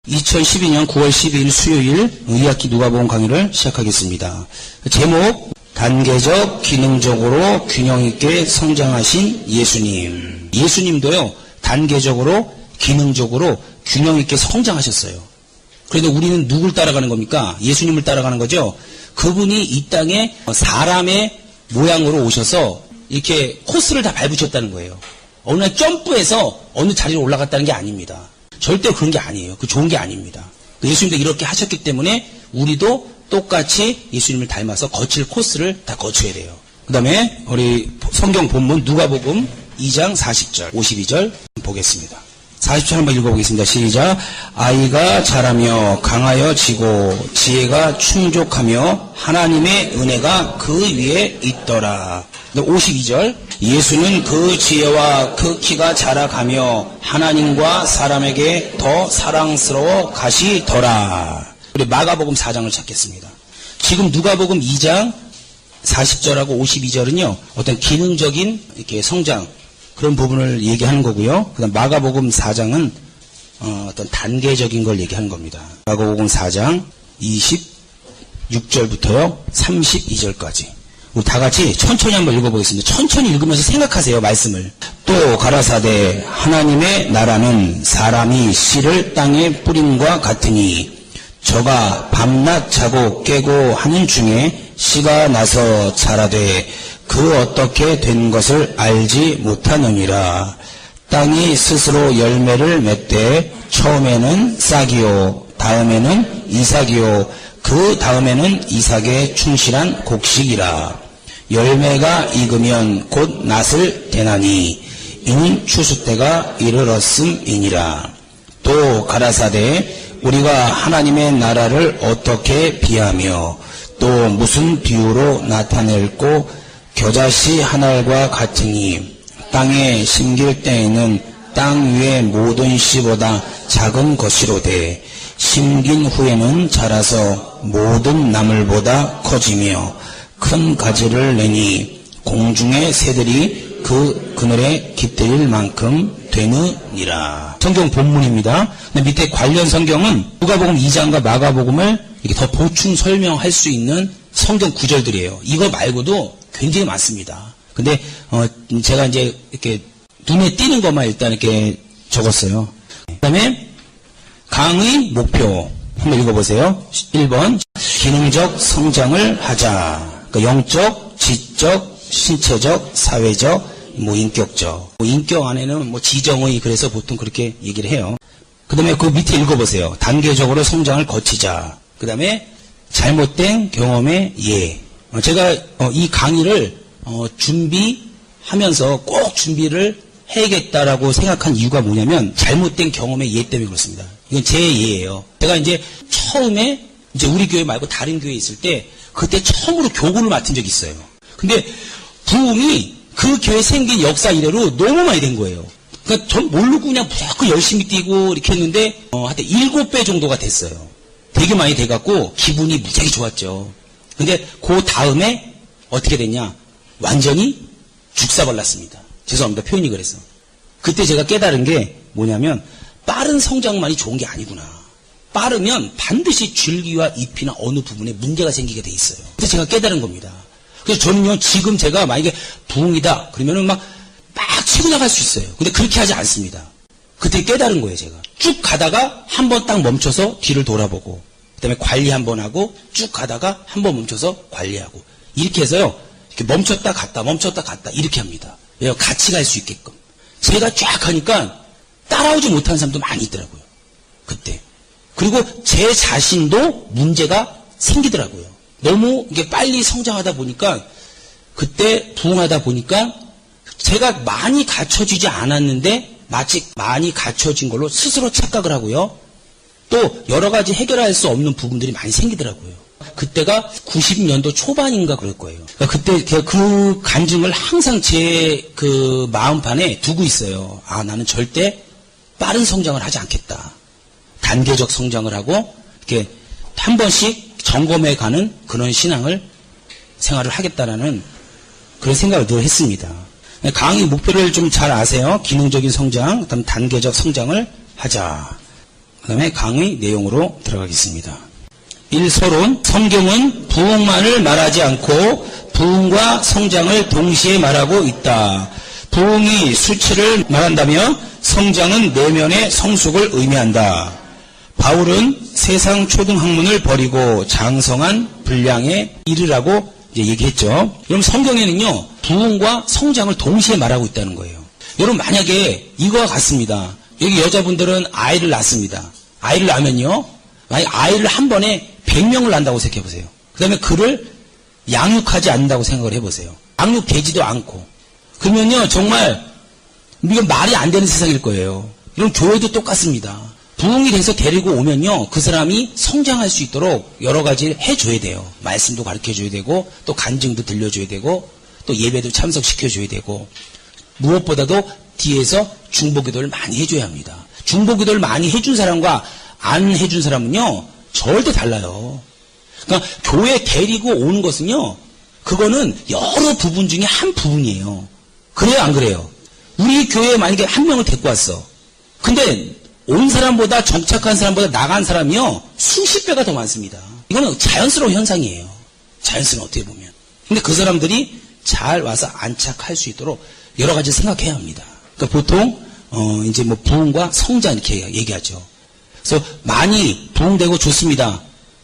2012년 9월 12일 수요일 2학기 누가복음 강의를 시작하겠습니다. 제목 단계적 기능적으로 균형 있게 성장하신 예수님. 예수님도요 단계적으로 기능적으로 균형 있게 성장하셨어요. 그런데 우리는 누굴 따라가는 겁니까? 예수님을 따라가는 거죠. 그분이 이 땅에 사람의 모양으로 오셔서 이렇게 코스를 다 밟으셨다는 거예요. 어느 날 점프해서 어느 자리로 올라갔다는 게 아닙니다. 절대 그런 게 아니에요. 그 좋은 게 아닙니다. 예수님도 이렇게 하셨기 때문에 우리도 똑같이 예수님을 닮아서 거칠 코스를 다 거쳐야 돼요. 그 다음에 우리 성경 본문 누가복음 2장 40절 52절 보겠습니다. 40절 한번 읽어보겠습니다. 시작. 아이가 자라며 강하여지고 지혜가 충족하며 하나님의 은혜가 그 위에 있더라. 52절 예수는 그 지혜와 그 키가 자라가며 하나님과 사람에게 더 사랑스러워 가시더라. 우리 마가복음 4장을 찾겠습니다. 지금 누가복음 2장 40절하고 52절은요 어떤 기능적인 이렇게 성장 그런 부분을 얘기하는 거고요. 그다음 마가복음 4장은 어떤 단계적인 걸 얘기하는 겁니다. 마가복음 4장 26절부터요 32절까지. 우리 다 같이 천천히 한번 읽어보겠습니다. 천천히 읽으면서 생각하세요, 말씀을. 또 가라사대 하나님의 나라는 사람이 씨를 땅에 뿌림과 같으니 저가 밤낮 자고 깨고 하는 중에 씨가 나서 자라되 그 어떻게 된 것을 알지 못하느니라. 땅이 스스로 열매를 맺되 처음에는 싹이요 다음에는 이삭이요 그 다음에는 이삭의 충실한 곡식이라. 열매가 익으면 곧 낫을 대나니 이는 추수 때가 이르렀음이니라. 또 가라사대 우리가 하나님의 나라를 어떻게 비하며 또 무슨 비유로 나타낼꼬 겨자씨 한 알과 같으니 땅에 심길 때에는 땅 위의 모든 씨보다 작은 것이로되 심긴 후에는 자라서 모든 나물보다 커지며 큰 가지를 내니 공중의 새들이 그 그늘에 깃들일 만큼 되느니라. 성경 본문입니다. 근데 밑에 관련 성경은 누가복음 2장과 마가복음을 이렇게 더 보충 설명할 수 있는 성경 구절들이에요. 이거 말고도 굉장히 많습니다. 근데 제가 이제 이렇게 눈에 띄는 것만 일단 이렇게 적었어요. 그 다음에 강의 목표 한번 읽어보세요. 1번 기능적 성장을 하자. 그러니까 영적, 지적, 신체적, 사회적, 인격적. 인격 안에는 지정의 그래서 보통 그렇게 얘기를 해요. 그 다음에 그 밑에 읽어보세요. 단계적으로 성장을 거치자. 그 다음에 잘못된 경험의 예. 제가 이 강의를 준비하면서 꼭 준비를 해야겠다라고 생각한 이유가 뭐냐면 잘못된 경험의 예 때문에 그렇습니다. 이건 제 예예요. 제가 이제 처음에 이제 우리 교회 말고 다른 교회에 있을 때 그때 처음으로 교구를 맡은 적이 있어요. 근데 부흥이 그 교회 생긴 역사 이래로 너무 많이 된 거예요. 그러니까 전 모르고 그냥 무조건 열심히 뛰고 이렇게 했는데 하여튼 7배 정도가 됐어요. 되게 많이 돼갖고 기분이 무지하게 좋았죠. 근데 그 다음에 어떻게 됐냐? 완전히 죽사발랐습니다. 죄송합니다. 표현이 그래서. 그때 제가 깨달은 게 뭐냐면 빠른 성장만이 좋은 게 아니구나. 빠르면 반드시 줄기와 잎이나 어느 부분에 문제가 생기게 돼 있어요. 그래서 제가 깨달은 겁니다. 그래서 저는요 지금 제가 만약에 부흥이다 그러면은 막 치고 나갈 수 있어요. 근데 그렇게 하지 않습니다. 그때 깨달은 거예요. 제가 쭉 가다가 한 번 딱 멈춰서 뒤를 돌아보고 그다음에 관리 한 번 하고 쭉 가다가 한 번 멈춰서 관리하고 이렇게 해서요 이렇게 멈췄다 갔다 이렇게 합니다. 왜요? 같이 갈 수 있게끔. 제가 쫙 하니까 따라오지 못하는 사람도 많이 있더라고요. 그때. 그리고 제 자신도 문제가 생기더라고요. 너무 이게 빨리 성장하다 보니까 그때 부흥하다 보니까 제가 많이 갖춰지지 않았는데 마치 많이 갖춰진 걸로 스스로 착각을 하고요. 또 여러 가지 해결할 수 없는 부분들이 많이 생기더라고요. 그때가 90년도 초반인가 그럴 거예요. 그러니까 그때 그 간증을 항상 제 그 마음판에 두고 있어요. 아, 나는 절대 빠른 성장을 하지 않겠다. 단계적 성장을 하고 이렇게 한 번씩 점검해 가는 그런 생활을 하겠다라는 그런 생각을 늘 했습니다. 강의 목표를 좀 잘 아세요. 기능적인 성장, 그다음 단계적 성장을 하자. 그 다음에 강의 내용으로 들어가겠습니다. 1서론, 성경은 부흥만을 말하지 않고 부흥과 성장을 동시에 말하고 있다. 부흥이 수치를 말한다며 성장은 내면의 성숙을 의미한다. 바울은 세상 초등학문을 버리고 장성한 분량에 이르라고 이제 얘기했죠. 여러분 성경에는요 부흥과 성장을 동시에 말하고 있다는 거예요. 여러분 만약에 이거와 같습니다. 여기 여자분들은 아이를 낳습니다. 아이를 낳으면요 만약 아이를 한 번에 100명을 낳는다고 생각해 보세요. 그 다음에 그를 양육하지 않는다고 생각을 해보세요. 양육되지도 않고 그러면요 정말 이건 말이 안 되는 세상일 거예요. 이런 교회도 똑같습니다. 부흥이 돼서 데리고 오면요 그 사람이 성장할 수 있도록 여러 가지를 해줘야 돼요. 말씀도 가르쳐줘야 되고 또 간증도 들려줘야 되고 또 예배도 참석시켜줘야 되고 무엇보다도 뒤에서 중보기도를 많이 해줘야 합니다. 중보기도를 많이 해준 사람과 안 해준 사람은요 절대 달라요. 그러니까 교회 데리고 오는 것은요 그거는 여러 부분 중에 한 부분이에요. 그래요 안 그래요? 우리 교회에 만약에 한 명을 데리고 왔어. 근데 온 사람보다 정착한 사람보다 나간 사람이요 수십 배가 더 많습니다. 이거는 자연스러운 현상이에요. 자연스러운 어떻게 보면. 근데 그 사람들이 잘 와서 안착할 수 있도록 여러 가지 생각해야 합니다. 그러니까 보통 이제 뭐 부흥과 성장 이렇게 얘기하죠. 그래서 많이 부흥되고 좋습니다.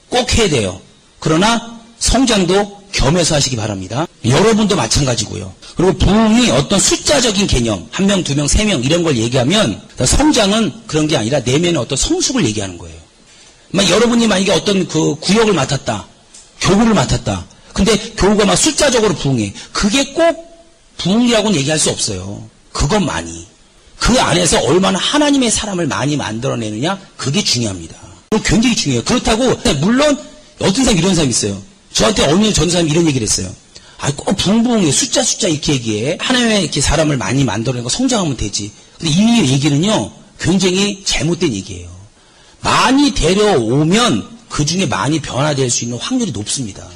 꼭 해야 돼요. 그러나 성장도 겸해서 하시기 바랍니다. 여러분도 마찬가지고요. 그리고 부흥이 어떤 숫자적인 개념, 1명, 2명, 3명 이런 걸 얘기하면 성장은 그런 게 아니라 내면의 어떤 성숙을 얘기하는 거예요. 여러분이 만약에 어떤 그 구역을 맡았다, 교구를 맡았다. 근데 교구가 막 숫자적으로 부흥해. 그게 꼭 부흥이라고는 얘기할 수 없어요. 그것만이. 그 안에서 얼마나 하나님의 사람을 많이 만들어내느냐 그게 중요합니다. 굉장히 중요해요. 그렇다고 물론 어떤 사람 이런 사람이 있어요. 저한테 어느 전 사람이 이런 얘기를 했어요. 꼭 부흥부흥해 숫자 이렇게 얘기해. 하나님의 이렇게 사람을 많이 만들어내고 성장하면 되지. 근데 이 얘기는요 굉장히 잘못된 얘기예요. 많이 데려오면 그 중에 많이 변화될 수 있는 확률이 높습니다.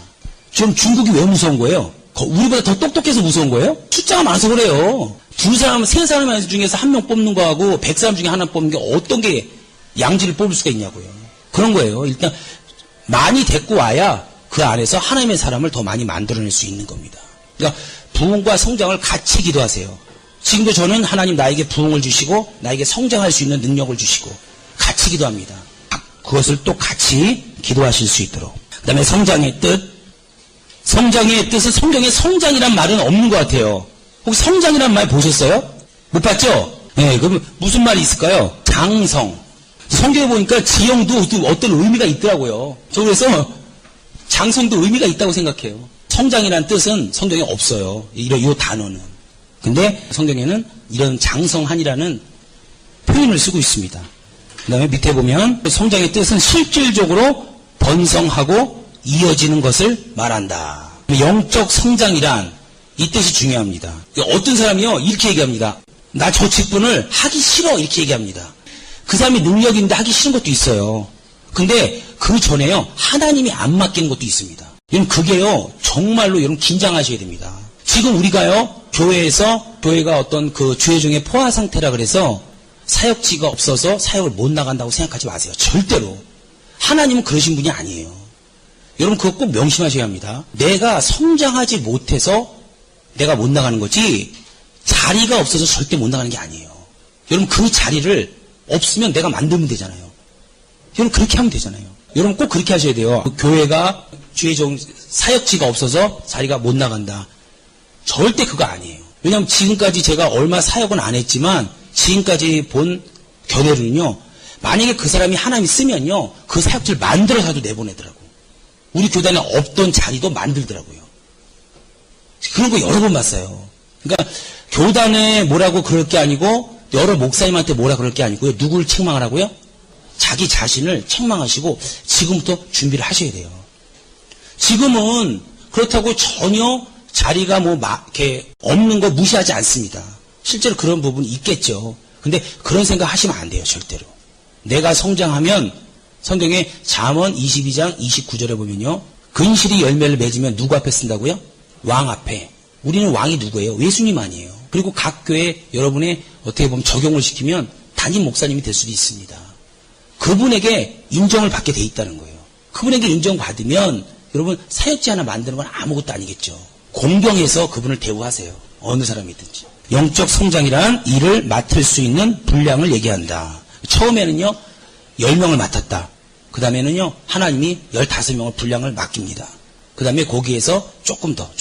지금 중국이 왜 무서운 거예요? 우리보다 더 똑똑해서 무서운 거예요? 숫자가 많아서 그래요. 2사람, 3사람 중에서 1명 뽑는 거하고 100사람 중에 하나 뽑는 게 어떤 게 양지를 뽑을 수가 있냐고요. 그런 거예요. 일단 많이 데리고 와야 그 안에서 하나님의 사람을 더 많이 만들어낼 수 있는 겁니다. 그러니까 부흥과 성장을 같이 기도하세요. 지금도 저는 하나님 나에게 부흥을 주시고 나에게 성장할 수 있는 능력을 주시고 같이 기도합니다. 그것을 또 같이 기도하실 수 있도록. 그 다음에 성장의 뜻. 성장의 뜻은 성경에 성장이란 말은 없는 것 같아요. 혹시 성장이란 말 보셨어요? 못 봤죠? 네, 그럼 무슨 말이 있을까요? 장성. 성경에 보니까 지형도 어떤 의미가 있더라고요. 저 그래서 장성도 의미가 있다고 생각해요. 성장이라는 뜻은 성경에 없어요. 이 단어는. 근데 성경에는 이런 장성한이라는 표현을 쓰고 있습니다. 그 다음에 밑에 보면 성장의 뜻은 실질적으로 번성하고 이어지는 것을 말한다. 영적 성장이란 이 뜻이 중요합니다. 어떤 사람이요 이렇게 얘기합니다. 나 저 직분을 하기 싫어 이렇게 얘기합니다. 그 사람이 능력이 있는데 하기 싫은 것도 있어요. 근데 그 전에요 하나님이 안 맡기는 것도 있습니다. 여러분 그게요 정말로 여러분 긴장하셔야 됩니다. 지금 우리가요 교회가 어떤 그 주의종의 포화 상태라 그래서 사역지가 없어서 사역을 못 나간다고 생각하지 마세요. 절대로. 하나님은 그러신 분이 아니에요. 여러분 그거 꼭 명심하셔야 합니다. 내가 성장하지 못해서 내가 못 나가는 거지 자리가 없어서 절대 못 나가는 게 아니에요. 여러분 그 자리를 없으면 내가 만들면 되잖아요. 여러분 그렇게 하면 되잖아요. 여러분 꼭 그렇게 하셔야 돼요. 교회가 주의종 사역지가 없어서 자리가 못 나간다. 절대 그거 아니에요. 왜냐하면 지금까지 제가 얼마 사역은 안 했지만 지금까지 본 견해로는요 만약에 그 사람이 하나님이 쓰면요 그 사역지를 만들어서도 내보내더라고. 우리 교단에 없던 자리도 만들더라고요. 그런 거 여러 번 봤어요. 그러니까 교단에 뭐라고 그럴 게 아니고 여러 목사님한테 뭐라 그럴 게 아니고요. 누구를 책망하라고요? 자기 자신을 책망하시고 지금부터 준비를 하셔야 돼요. 지금은 그렇다고 전혀 자리가 이렇게 없는 거 무시하지 않습니다. 실제로 그런 부분이 있겠죠. 근데 그런 생각 하시면 안 돼요. 절대로. 내가 성장하면 성경에 잠언 22장 29절에 보면요. 근실이 열매를 맺으면 누구 앞에 쓴다고요? 왕 앞에. 우리는 왕이 누구예요? 예수님 아니에요. 그리고 각 교회 여러분의 어떻게 보면 적용을 시키면 담임 목사님이 될 수도 있습니다. 그분에게 인정을 받게 돼 있다는 거예요. 그분에게 인정받으면 여러분 사역지 하나 만드는 건 아무것도 아니겠죠. 공경해서 그분을 대우하세요. 어느 사람이든지. 영적 성장이란 일을 맡을 수 있는 분량을 얘기한다. 처음에는요 10명을 맡았다. 그 다음에는요 하나님이 15명을 분량을 맡깁니다. 그 다음에 거기에서 조금 더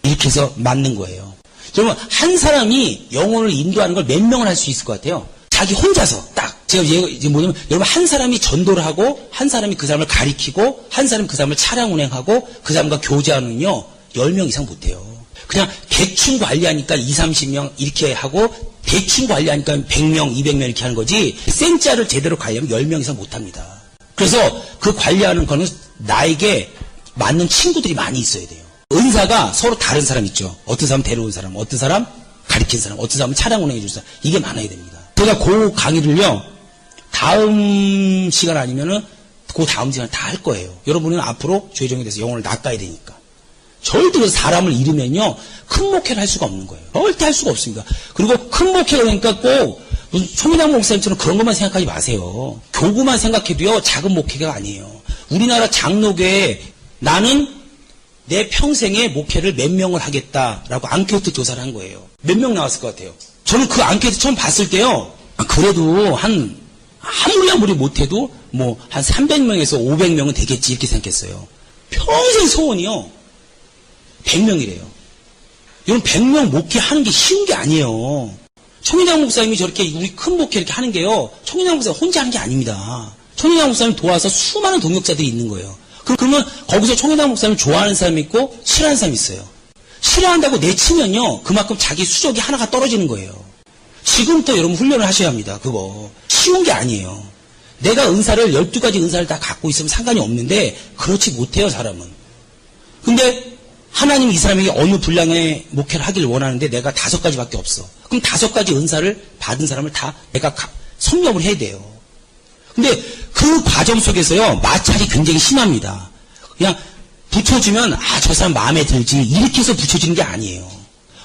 이렇게 해서 맡는 거예요. 여러분 한 사람이 영혼을 인도하는 걸 몇 명을 할 수 있을 것 같아요? 자기 혼자서 딱. 제가 이제 뭐냐면 여러분 한 사람이 전도를 하고 한 사람이 그 사람을 가리키고 한 사람이 그 사람을 차량 운행하고 그 사람과 교제하는요 10명 이상 못해요. 그냥 대충 관리하니까 20-30명 이렇게 하고 대충 관리하니까 100명, 200명 이렇게 하는 거지 생자를 제대로 관리하면 10명 이상 못합니다. 그래서 그 관리하는 거는 나에게 맞는 친구들이 많이 있어야 돼요. 은사가 서로 다른 사람 있죠. 어떤 사람 데려온 사람, 어떤 사람 가리킨 사람, 어떤 사람은 차량 운행해 줄 사람. 이게 많아야 됩니다. 제가 그 강의를요 다음 시간 아니면은 그 다음 시간 다 할 거예요. 여러분은 앞으로 죄정에 대해서 영혼을 낚아야 되니까. 절대 그 사람을 잃으면요 큰 목회를 할 수가 없는 거예요. 절대 할 수가 없습니다. 그리고 큰 목회가 그러니까 꼭 무슨 초미남 목사님처럼 그런 것만 생각하지 마세요. 교구만 생각해도요 작은 목회가 아니에요. 우리나라 장로교에 나는 내 평생에 목회를 몇 명을 하겠다라고 앙케이트 조사를 한 거예요. 몇 명 나왔을 것 같아요? 저는 그 앙케이트 처음 봤을 때요 그래도 아무리 못해도 뭐 한 300명에서 500명은 되겠지 이렇게 생각했어요. 평생 소원이요 100명이래요. 여러분 100명 목회하는 게 쉬운 게 아니에요. 청인장 목사님이 저렇게 우리 큰 목회 이렇게 하는 게요 청인장 목사님 혼자 하는 게 아닙니다. 청인장 목사님 도와서 수많은 동역자들이 있는 거예요. 그러면 거기서 청인장 목사님 좋아하는 사람이 있고 싫어하는 사람이 있어요. 싫어한다고 내치면요 그만큼 자기 수족이 하나가 떨어지는 거예요. 지금부터 여러분 훈련을 하셔야 합니다. 그거 쉬운 게 아니에요. 내가 은사를 12가지 은사를 다 갖고 있으면 상관이 없는데 그렇지 못해요 사람은. 근데 하나님이 이 사람에게 어느 분량의 목회를 하기를 원하는데 내가 5가지밖에 없어. 그럼 5가지 은사를 받은 사람을 다 내가 섭렵을 해야 돼요. 근데 그 과정 속에서요 마찰이 굉장히 심합니다. 그냥 붙여주면 저 사람 마음에 들지 이렇게 해서 붙여지는 게 아니에요.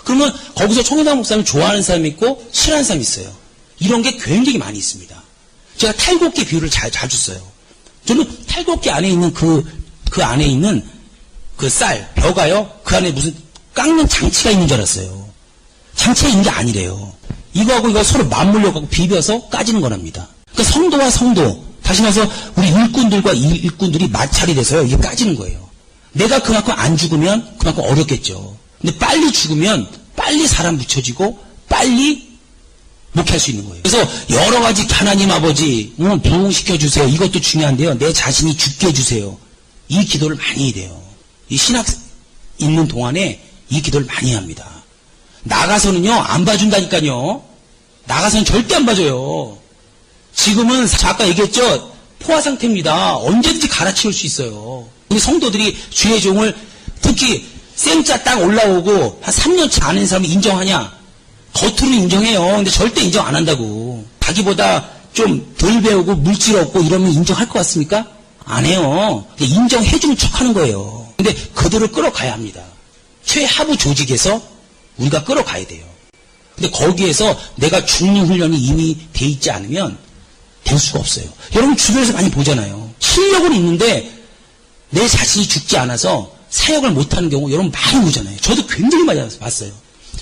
그러면 거기서 청인당 목사님 좋아하는 사람이 있고 싫어하는 사람이 있어요. 이런 게 굉장히 많이 있습니다. 제가 탈곡기 비유를 자주 써요. 저는 탈곡기 안에 있는 그 안에 있는 그 쌀, 벼가요 그 안에 무슨 깎는 장치가 있는 줄 알았어요. 장치가 있는 게 아니래요. 이거하고 이거 서로 맞물려갖고 비벼서 까지는 거랍니다. 그러니까 성도와 성도, 다시 말해서 우리 일꾼들과 일꾼들이 마찰이 돼서요 이게 까지는 거예요. 내가 그만큼 안 죽으면 그만큼 어렵겠죠. 근데 빨리 죽으면 빨리 사람 붙여지고 빨리 목회할 수 있는 거예요. 그래서 여러 가지 하나님 아버지 부흥시켜 주세요. 이것도 중요한데요. 내 자신이 죽게 해주세요. 이 기도를 많이 해야 돼요. 이 신학 있는 동안에 이 기도를 많이 합니다. 나가서는요 안 봐준다니까요. 나가서는 절대 안 봐줘요. 지금은 아까 얘기했죠. 포화 상태입니다. 언제든지 갈아치울 수 있어요. 우리 성도들이 주의 종을 특히 생자 딱 올라오고 한 3년치 안 한 사람이 인정하냐? 겉으로는 인정해요. 근데 절대 인정 안 한다고. 자기보다 좀 덜 배우고 물질 없고 이러면 인정할 것 같습니까? 안 해요. 인정해주는 척 하는 거예요. 근데 그들을 끌어가야 합니다. 최하부 조직에서 우리가 끌어가야 돼요. 근데 거기에서 내가 죽는 훈련이 이미 돼 있지 않으면 될 수가 없어요. 여러분 주변에서 많이 보잖아요. 실력은 있는데 내 자신이 죽지 않아서 사역을 못하는 경우 여러분 많이 보잖아요. 저도 굉장히 많이 봤어요.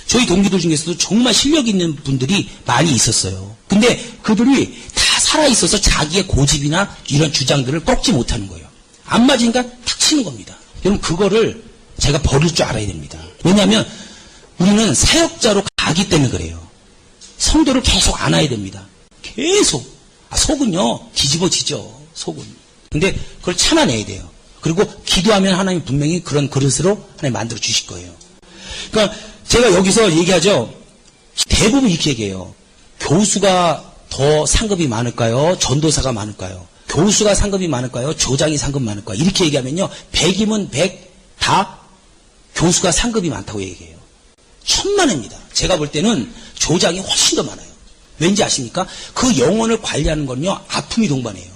저희 동기들 중에서도 정말 실력 있는 분들이 많이 있었어요. 근데 그들이 다 살아있어서 자기의 고집이나 이런 주장들을 꺾지 못하는 거예요. 안 맞으니까 탁 치는 겁니다. 여러분 그거를 제가 버릴 줄 알아야 됩니다. 왜냐하면 우리는 사역자로 가기 때문에 그래요. 성도를 계속 안아야 됩니다. 계속. 속은요 뒤집어지죠. 속은. 근데 그걸 참아내야 돼요. 그리고 기도하면 하나님 분명히 그런 그릇으로 하나님 만들어 주실 거예요. 그러니까 제가 여기서 얘기하죠. 대부분 이렇게 얘기해요. 교수가 더 상급이 많을까요? 전도사가 많을까요? 교수가 상급이 많을까요? 조장이 상급 많을까요? 이렇게 얘기하면요. 100이면 100 다 교수가 상급이 많다고 얘기해요. 천만입니다. 제가 볼 때는 조장이 훨씬 더 많아요. 왠지 아십니까? 그 영혼을 관리하는 건요. 아픔이 동반해요.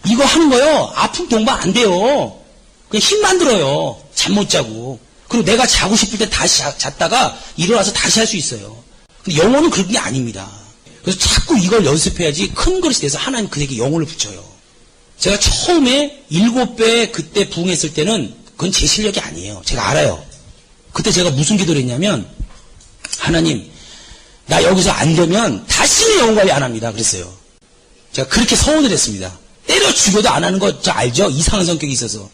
이거 하는 거요. 아픔 동반 안 돼요. 그냥 힘만 들어요. 잠 못 자고. 그리고 내가 자고 싶을 때 다시 잤다가 일어나서 다시 할 수 있어요. 근데 영혼은 그런 게 아닙니다. 그래서 자꾸 이걸 연습해야지 큰 그릇이 돼서 하나님 그에게 영혼을 붙여요. 제가 처음에 7배 그때 부흥했을 때는 그건 제 실력이 아니에요. 제가 알아요. 그때 제가 무슨 기도를 했냐면, 하나님, 나 여기서 안 되면 다시는 영혼 관리 안 합니다. 그랬어요. 제가 그렇게 서원을 했습니다. 때려 죽여도 안 하는 거 저 알죠? 이상한 성격이 있어서.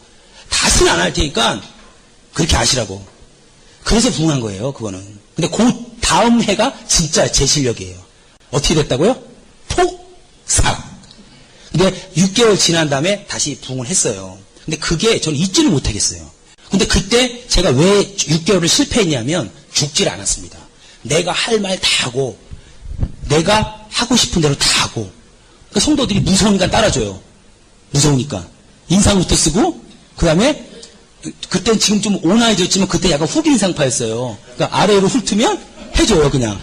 다시는 안 할 테니까 그렇게 아시라고. 그래서 부흥한 거예요, 그거는. 근데 그 다음 해가 진짜 제 실력이에요. 어떻게 됐다고요? 폭삭. 근데 6개월 지난 다음에 다시 부흥을 했어요. 근데 그게 저는 잊지를 못하겠어요. 근데 그때 제가 왜 6개월을 실패했냐면 죽질 않았습니다. 내가 할 말 다 하고 내가 하고 싶은 대로 다 하고, 그러니까 성도들이 무서우니까 따라줘요. 무서우니까 인상부터 쓰고, 그 다음에 그때는 지금 좀 온화해졌지만 그때 약간 후빈상파였어요. 그러니까 아래로 훑으면 해줘요, 그냥.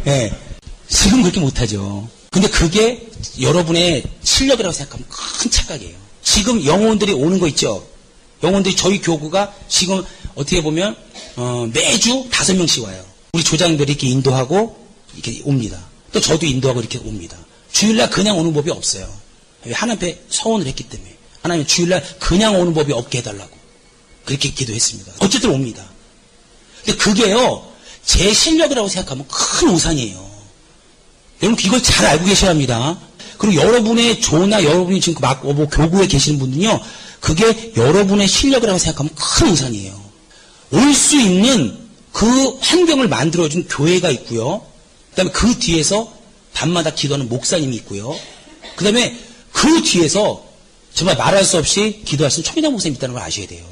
예. 지금 그렇게 못하죠. 근데 그게 여러분의 실력이라고 생각하면 큰 착각이에요. 지금 영혼들이 오는 거 있죠? 영혼들이 저희 교구가 지금 어떻게 보면 매주 5명씩 와요. 우리 조장들이 이렇게 인도하고 이렇게 옵니다. 또 저도 인도하고 이렇게 옵니다. 주일날 그냥 오는 법이 없어요. 하나님 앞에 서원을 했기 때문에. 하나님 주일날 그냥 오는 법이 없게 해달라고 그렇게 기도했습니다. 어쨌든 옵니다. 근데 그게요, 제 실력이라고 생각하면 큰 오산이에요. 여러분 이걸 잘 알고 계셔야 합니다. 그리고 여러분의 조나 여러분이 지금 막 교구에 계시는 분들은요, 그게 여러분의 실력이라고 생각하면 큰 오산이에요. 올 수 있는 그 환경을 만들어준 교회가 있고요. 그 다음에 그 뒤에서 밤마다 기도하는 목사님이 있고요. 그 다음에 그 뒤에서 정말 말할 수 없이 기도하시는 청년장 목사님이 있다는 걸 아셔야 돼요.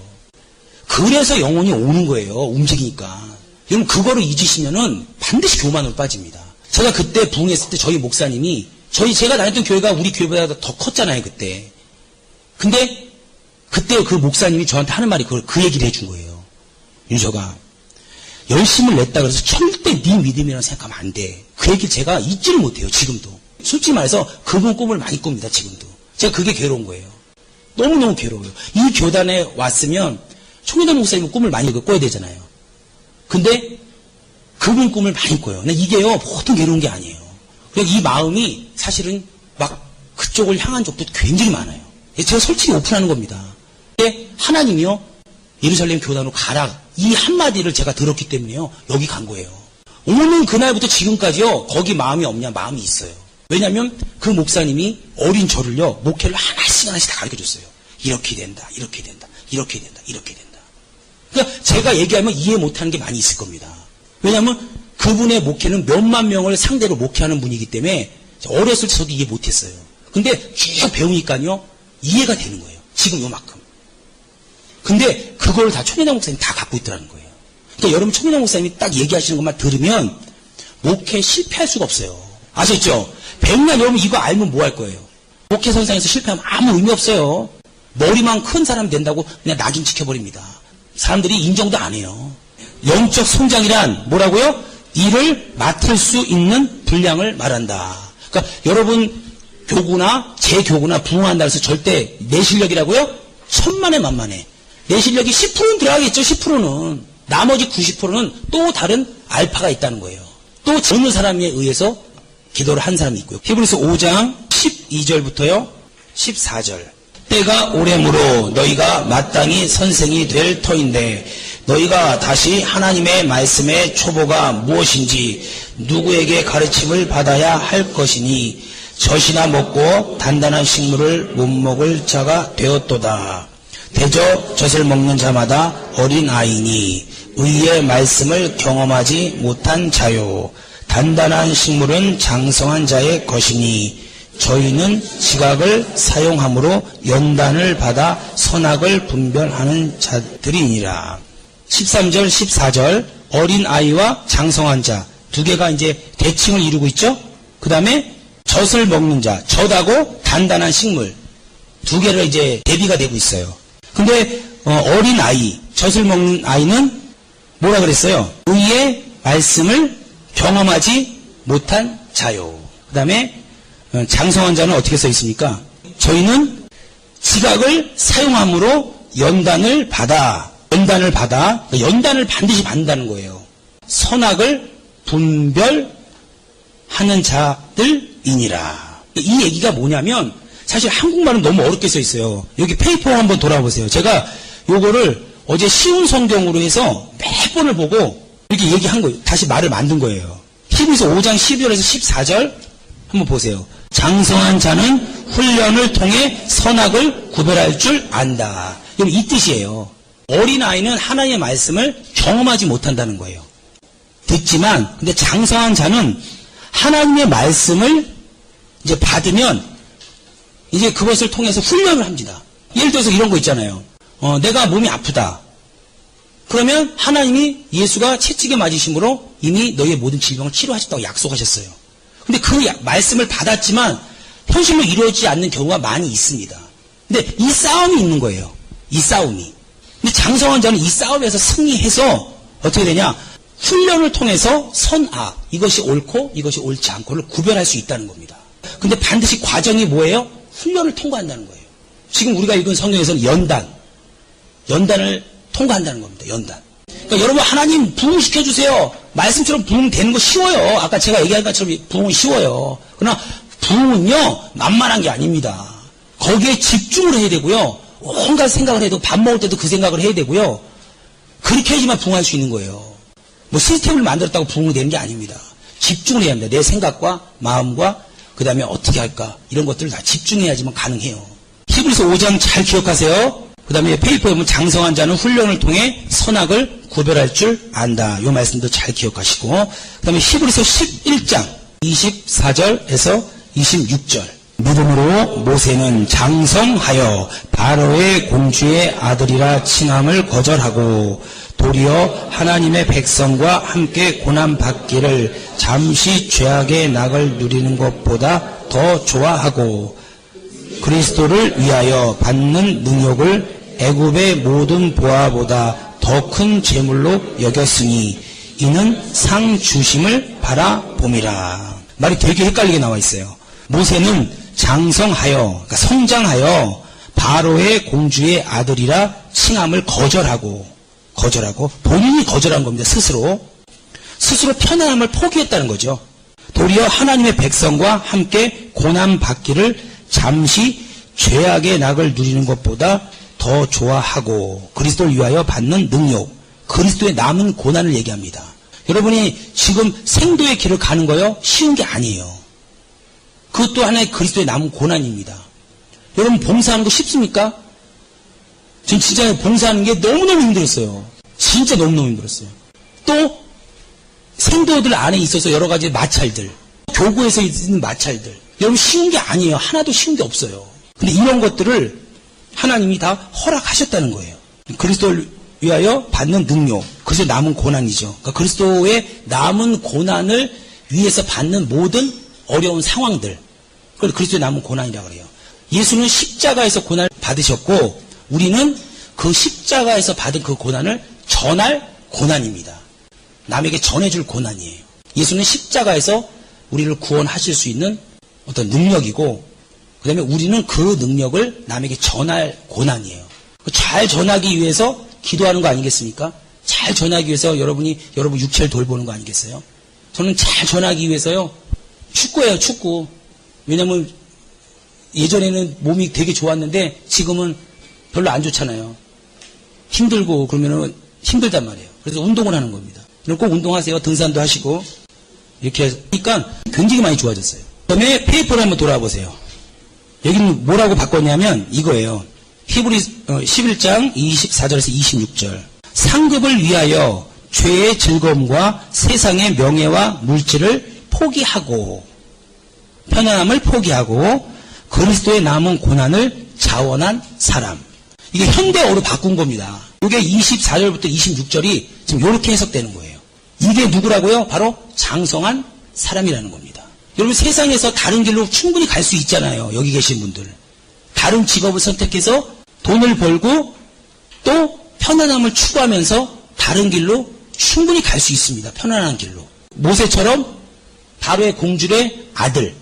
그래서 영혼이 오는 거예요. 움직이니까. 여러분 그거를 잊으시면은 반드시 교만으로 빠집니다. 제가 그때 부흥했을 때 저희 목사님이, 제가 다녔던 교회가 우리 교회보다 더 컸잖아요, 그때. 근데 그때 그 목사님이 저한테 하는 말이 그 얘기를 해준 거예요. 윤서가 열심을 냈다 그래서 절대 네 믿음이라고 생각하면 안 돼. 그 얘기를 제가 잊지를 못해요, 지금도. 솔직히 말해서 그분 꿈을 많이 꿉니다, 지금도. 제가 그게 괴로운 거예요. 너무너무 괴로워요. 이 교단에 왔으면 청년장 목사님은 꿈을 많이 꿔야 되잖아요. 근데 그분 꿈을 많이 꿔요. 근데 이게요, 보통 괴로운 게 아니에요. 그냥 이 마음이 사실은 막 그쪽을 향한 적도 굉장히 많아요. 제가 솔직히 오픈하는 겁니다. 근데 하나님이요, 예루살렘 교단으로 가라, 이 한마디를 제가 들었기 때문에요, 여기 간 거예요. 오는 그날부터 지금까지요, 거기 마음이 없냐? 마음이 있어요. 왜냐하면 그 목사님이 어린 저를요, 목회를 하나씩 다 가르쳐줬어요. 이렇게 된다, 이렇게 된다, 이렇게 된다, 이렇게 된다. 그러니까 제가 얘기하면 이해 못하는 게 많이 있을 겁니다. 왜냐하면 그분의 목회는 몇만 명을 상대로 목회하는 분이기 때문에 어렸을 때 저도 이해 못했어요. 근데 쭉 배우니까요, 이해가 되는 거예요. 지금 요만큼. 근데 그걸 다 청년장 목사님이 다 갖고 있더라는 거예요. 그러니까 여러분 청년장 목사님이 딱 얘기하시는 것만 들으면 목회 실패할 수가 없어요. 아셨죠? 백날 여러분 이거 알면 뭐 할 거예요? 목회 선상에서 실패하면 아무 의미 없어요. 머리만 큰 사람 된다고 그냥 낙인 찍혀버립니다. 사람들이 인정도 안 해요. 영적 성장이란 뭐라고요? 이를 맡을 수 있는 분량을 말한다. 그러니까 여러분 교구나 제 교구나 부흥한다 해서 절대 내 실력이라고요? 천만에 만만해. 내 실력이 10%는 들어가겠죠. 10%는. 나머지 90%는 또 다른 알파가 있다는 거예요. 또 어느 사람에 의해서 기도를 한 사람이 있고요. 히브리서 5장 12절부터요 14절. 때가 오래므로 너희가 마땅히 선생이 될 터인데 너희가 다시 하나님의 말씀의 초보가 무엇인지 누구에게 가르침을 받아야 할 것이니 젖이나 먹고 단단한 식물을 못 먹을 자가 되었도다. 대저 젖을 먹는 자마다 어린 아이니 의의 말씀을 경험하지 못한 자요. 단단한 식물은 장성한 자의 것이니 저희는 지각을 사용함으로 연단을 받아 선악을 분별하는 자들이니라. 13절 14절 어린 아이와 장성한 자 두 개가 이제 대칭을 이루고 있죠. 그 다음에 젖을 먹는 자, 젖하고 단단한 식물 두 개를 이제 대비가 되고 있어요. 근데 어린 아이, 젖을 먹는 아이는 뭐라 그랬어요? 의의 말씀을 경험하지 못한 자요. 그 다음에 장성한 자는 어떻게 써 있습니까? 저희는 지각을 사용함으로 연단을 받아 연단을 반드시 받는다는 거예요. 선악을 분별하는 하는 자들이니라. 이 얘기가 뭐냐면 사실 한국말은 너무 어렵게 써 있어요. 여기 페이퍼 한번 돌아보세요. 제가 요거를 어제 쉬운 성경으로 해서 몇 번을 보고 이렇게 얘기한 거예요. 다시 말을 만든 거예요. 히브리서 5장 12절에서 14절 한번 보세요. 장성한 자는 훈련을 통해 선악을 구별할 줄 안다. 여러분 이 뜻이에요. 어린아이는 하나님의 말씀을 경험하지 못한다는 거예요. 듣지만 근데 장성한 자는 하나님의 말씀을 이제 받으면 이제 그것을 통해서 훈련을 합니다. 예를 들어서 이런 거 있잖아요. 내가 몸이 아프다. 그러면 하나님이 예수가 채찍에 맞으심으로 이미 너희의 모든 질병을 치료하셨다고 약속하셨어요. 근데 그 말씀을 받았지만 현실로 이루어지지 않는 경우가 많이 있습니다. 근데 이 싸움이 있는 거예요. 이 싸움이. 근데 장성한 자는 이 싸움에서 승리해서 어떻게 되냐? 훈련을 통해서 선악, 이것이 옳고 이것이 옳지 않고를 구별할 수 있다는 겁니다. 근데 반드시 과정이 뭐예요? 훈련을 통과한다는 거예요. 지금 우리가 읽은 성경에서는 연단을 통과한다는 겁니다. 연단. 그러니까 여러분 하나님 부흥시켜주세요. 말씀처럼 부흥되는 거 쉬워요. 아까 제가 얘기한 것처럼 부흥은 쉬워요. 그러나 부흥은요 만만한 게 아닙니다. 거기에 집중을 해야 되고요. 온갖 생각을 해도 밥 먹을 때도 그 생각을 해야 되고요. 그렇게 해야지만 부흥할 수 있는 거예요. 뭐 시스템을 만들었다고 부흥이 되는 게 아닙니다. 집중을 해야 합니다. 내 생각과 마음과 그 다음에 어떻게 할까 이런 것들을 다 집중해야지만 가능해요. 히브리서 5장 잘 기억하세요. 그 다음에 페이퍼에 보면 장성한 자는 훈련을 통해 선악을 구별할 줄 안다. 이 말씀도 잘 기억하시고 그 다음에 히브리서 11장 24절에서 26절 믿음으로 모세는 장성하여 바로의 공주의 아들이라 칭함을 거절하고 도리어 하나님의 백성과 함께 고난받기를 잠시 죄악의 낙을 누리는 것보다 더 좋아하고 그리스도를 위하여 받는 능욕을 애굽의 모든 보화보다 더 큰 재물로 여겼으니 이는 상 주심을 바라봄이라. 말이 되게 헷갈리게 나와 있어요. 모세는 장성하여 그러니까 성장하여 바로의 공주의 아들이라 칭함을 거절하고 본인이 거절한 겁니다. 스스로 편안함을 포기했다는 거죠. 도리어 하나님의 백성과 함께 고난받기를 잠시 죄악의 낙을 누리는 것보다 더 좋아하고 그리스도를 위하여 받는 능력, 그리스도의 남은 고난을 얘기합니다. 여러분이 지금 생도의 길을 가는 거요 쉬운 게 아니에요. 그것도 하나의 그리스도의 남은 고난입니다. 여러분 봉사하는 거 쉽습니까? 전 진짜 봉사하는 게 너무너무 힘들었어요. 진짜 너무너무 힘들었어요. 또 생도들 안에 있어서 여러 가지 마찰들, 교구에서 있는 마찰들, 여러분 쉬운 게 아니에요. 하나도 쉬운 게 없어요. 근데 이런 것들을 하나님이 다 허락하셨다는 거예요. 그리스도를 위하여 받는 능력, 그리스도의 남은 고난이죠. 그러니까 그리스도의 남은 고난을 위해서 받는 모든 어려운 상황들, 그걸 그리스도의 남은 고난이라고 그래요. 예수는 십자가에서 고난을 받으셨고 우리는 그 십자가에서 받은 그 고난을 전할 고난입니다. 남에게 전해줄 고난이에요. 예수는 십자가에서 우리를 구원하실 수 있는 어떤 능력이고 그 다음에 우리는 그 능력을 남에게 전할 고난이에요. 잘 전하기 위해서 기도하는 거 아니겠습니까? 잘 전하기 위해서 여러분 육체를 돌보는 거 아니겠어요? 저는 잘 전하기 위해서요 축구예요. 축구. 왜냐면 예전에는 몸이 되게 좋았는데 지금은 별로 안 좋잖아요. 힘들고 그러면은 힘들단 말이에요. 그래서 운동을 하는 겁니다. 꼭 운동하세요. 등산도 하시고 이렇게 하니까 굉장히 많이 좋아졌어요. 그 다음에 페이퍼를 한번 돌아보세요. 여기는 뭐라고 바꿨냐면 이거예요. 히브리 11장 24절에서 26절 상급을 위하여 죄의 즐거움과 세상의 명예와 물질을 포기하고 편안함을 포기하고 그리스도의 남은 고난을 자원한 사람. 이게 현대어로 바꾼 겁니다. 이게 24절부터 26절이 지금 이렇게 해석되는 거예요. 이게 누구라고요? 바로 장성한 사람이라는 겁니다. 여러분 세상에서 다른 길로 충분히 갈 수 있잖아요. 여기 계신 분들. 다른 직업을 선택해서 돈을 벌고 또 편안함을 추구하면서 다른 길로 충분히 갈 수 있습니다. 편안한 길로. 모세처럼 바로의 공주의 아들.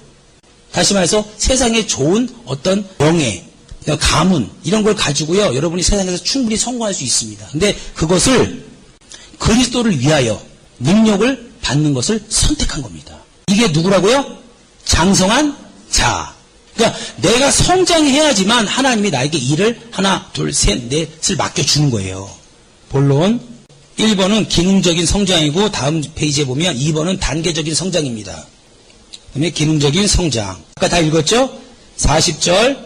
다시 말해서 세상에 좋은 어떤 명예, 가문 이런 걸 가지고요. 여러분이 세상에서 충분히 성공할 수 있습니다. 근데 그것을 그리스도를 위하여 능력을 받는 것을 선택한 겁니다. 이게 누구라고요? 장성한 자. 그러니까 내가 성장해야지만 하나님이 나에게 일을 하나, 둘, 셋, 넷을 맡겨주는 거예요. 본론 1번은 기능적인 성장이고 다음 페이지에 보면 2번은 단계적인 성장입니다. 그다음에 기능적인 성장. 아까 다 읽었죠? 40절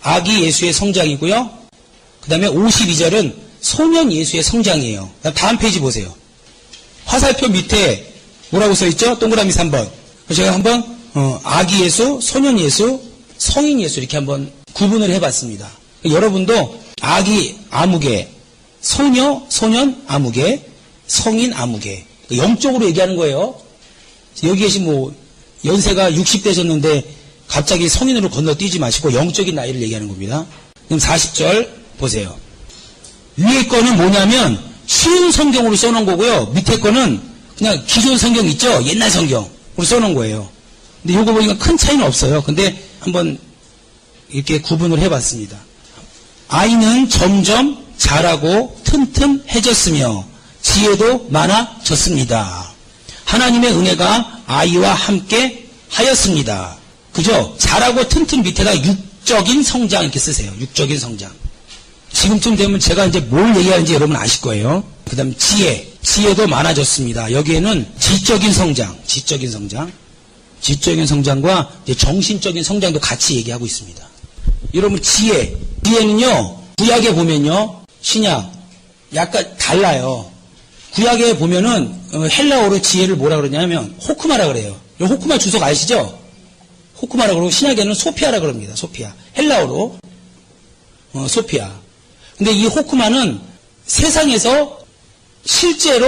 아기 예수의 성장이고요. 그 다음에 52절은 소년 예수의 성장이에요. 다음 페이지 보세요. 화살표 밑에 뭐라고 써있죠? 동그라미 3번. 제가 한번 아기 예수, 소년 예수, 성인 예수 이렇게 한번 구분을 해봤습니다. 여러분도 아기 아무개, 소년 아무개, 성인 아무개. 영적으로 얘기하는 거예요. 여기 계신 연세가 60대셨는데 갑자기 성인으로 건너뛰지 마시고 영적인 나이를 얘기하는 겁니다. 그럼 40절 보세요. 위에 거는 뭐냐면 쉬운 성경으로 써놓은 거고요. 밑에 거는 그냥 기존 성경 있죠? 옛날 성경으로 써놓은 거예요. 근데 요거 보니까 큰 차이는 없어요. 근데 한번 이렇게 구분을 해봤습니다. 아이는 점점 자라고 튼튼해졌으며 지혜도 많아졌습니다. 하나님의 은혜가 아이와 함께 하였습니다. 그죠? 자라고 튼튼 밑에다 육적인 성장 이렇게 쓰세요. 육적인 성장. 지금쯤 되면 제가 이제 뭘 얘기하는지 여러분 아실 거예요. 그 다음 지혜도 많아졌습니다. 여기에는 지적인 성장, 지적인 성장과 이제 정신적인 성장도 같이 얘기하고 있습니다. 여러분 지혜는요 구약에 보면요 신약 약간 달라요. 구약에 보면은 헬라어로 지혜를 뭐라 그러냐면 호크마라 그래요. 호크마 주석 아시죠? 호크마라 그러고 신약에는 소피아라 그럽니다. 소피아. 헬라어로 소피아. 근데 이 호크마는 세상에서 실제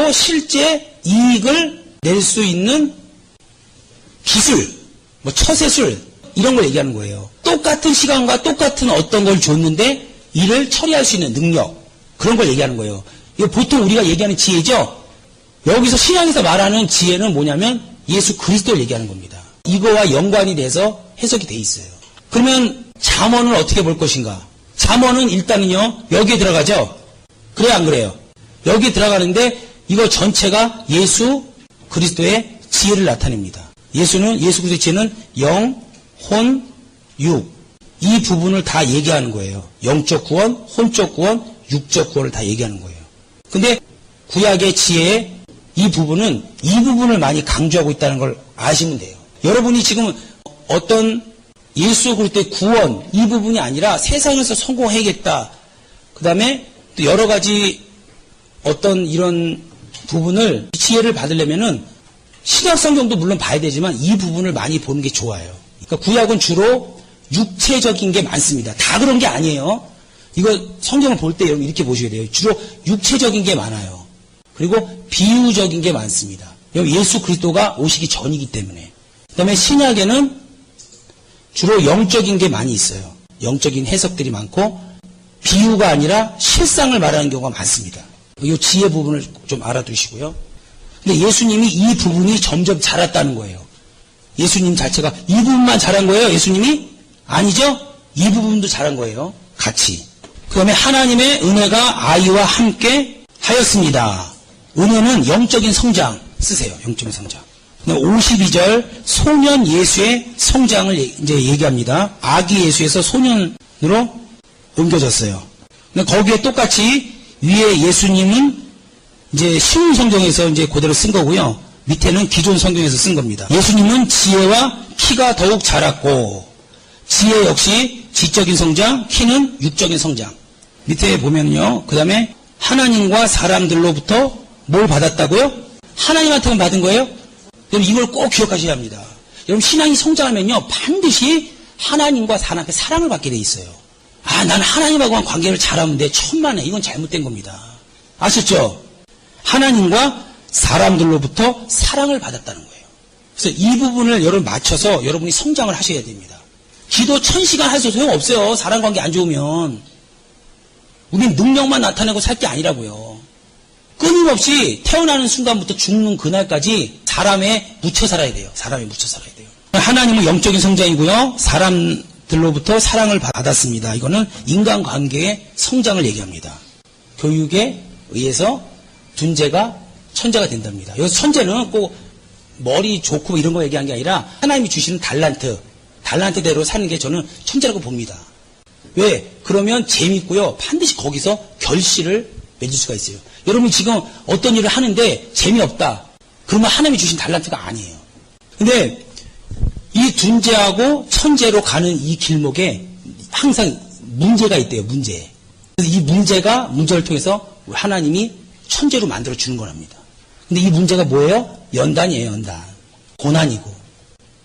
이익을 낼 수 있는 기술, 처세술 이런 걸 얘기하는 거예요. 똑같은 시간과 똑같은 어떤 걸 줬는데 일을 처리할 수 있는 능력 그런 걸 얘기하는 거예요. 이거 보통 우리가 얘기하는 지혜죠. 여기서 신약에서 말하는 지혜는 뭐냐면 예수 그리스도를 얘기하는 겁니다. 이거와 연관이 돼서 해석이 돼 있어요. 그러면 잠언을 어떻게 볼 것인가? 잠언은 일단은요 여기에 들어가죠. 그래요 안 그래요? 여기에 들어가는데 이거 전체가 예수 그리스도의 지혜를 나타냅니다. 예수 그리스도의 지혜는 영, 혼, 육 이 부분을 다 얘기하는 거예요. 영적 구원, 혼적 구원, 육적 구원을 다 얘기하는 거예요. 근데 구약의 지혜의 이 부분은 이 부분을 많이 강조하고 있다는 걸 아시면 돼요. 여러분이 지금 어떤 예수 그리스도의 구원 이 부분이 아니라 세상에서 성공해야겠다. 그 다음에 또 여러 가지 어떤 이런 부분을 지혜를 받으려면은 신약 성경도 물론 봐야 되지만 이 부분을 많이 보는 게 좋아요. 그러니까 구약은 주로 육체적인 게 많습니다. 다 그런 게 아니에요. 이거 성경을 볼 때 여러분 이렇게 보셔야 돼요. 주로 육체적인 게 많아요. 그리고 비유적인 게 많습니다. 예수 그리스도가 오시기 전이기 때문에. 그 다음에 신약에는 주로 영적인 게 많이 있어요. 영적인 해석들이 많고 비유가 아니라 실상을 말하는 경우가 많습니다. 이 지혜 부분을 좀 알아두시고요. 근데 예수님이 이 부분이 점점 자랐다는 거예요. 예수님 자체가 이 부분만 자란 거예요? 예수님이? 아니죠? 이 부분도 자란 거예요. 같이. 그 다음에 하나님의 은혜가 아이와 함께 하였습니다. 은혜는 영적인 성장 쓰세요. 영적인 성장. 52절 소년 예수의 성장을 이제 얘기합니다. 아기 예수에서 소년으로 옮겨졌어요. 근데 거기에 똑같이 위에 예수님은 이제 쉬운 성경에서 이제 그대로 쓴 거고요. 밑에는 기존 성경에서 쓴 겁니다. 예수님은 지혜와 키가 더욱 자랐고 지혜 역시 지적인 성장, 키는 육적인 성장. 밑에 보면요. 그 다음에 하나님과 사람들로부터 뭘 받았다고요? 하나님한테만 받은 거예요? 여러분 이걸 꼭 기억하셔야 합니다. 여러분 신앙이 성장하면요. 반드시 하나님과 사람한테 사랑을 받게 돼 있어요. 난 하나님하고만 관계를 잘하면 돼. 천만에. 이건 잘못된 겁니다. 아셨죠? 하나님과 사람들로부터 사랑을 받았다는 거예요. 그래서 이 부분을 여러분 맞춰서 여러분이 성장을 하셔야 됩니다. 기도 1000시간 하셔도 소용없어요. 사랑관계 안 좋으면. 우린 능력만 나타내고 살 게 아니라고요. 끊임없이 태어나는 순간부터 죽는 그날까지 사람에 묻혀 살아야 돼요. 사람에 묻혀 살아야 돼요. 하나님은 영적인 성장이고요. 사람들로부터 사랑을 받았습니다. 이거는 인간관계의 성장을 얘기합니다. 교육에 의해서 둔재가 천재가 된답니다. 여기서 천재는 꼭 머리 좋고 이런 거 얘기한 게 아니라 하나님이 주시는 달란트대로 사는 게 저는 천재라고 봅니다. 왜? 그러면 재밌고요. 반드시 거기서 결실을 맺을 수가 있어요. 여러분 지금 어떤 일을 하는데 재미없다. 그러면 하나님이 주신 달란트가 아니에요. 근데 이 둔재하고 천재로 가는 이 길목에 항상 문제가 있대요. 문제. 그래서 이 문제를 통해서 하나님이 천재로 만들어 주는 거랍니다. 근데 이 문제가 뭐예요? 연단이에요. 연단. 고난이고.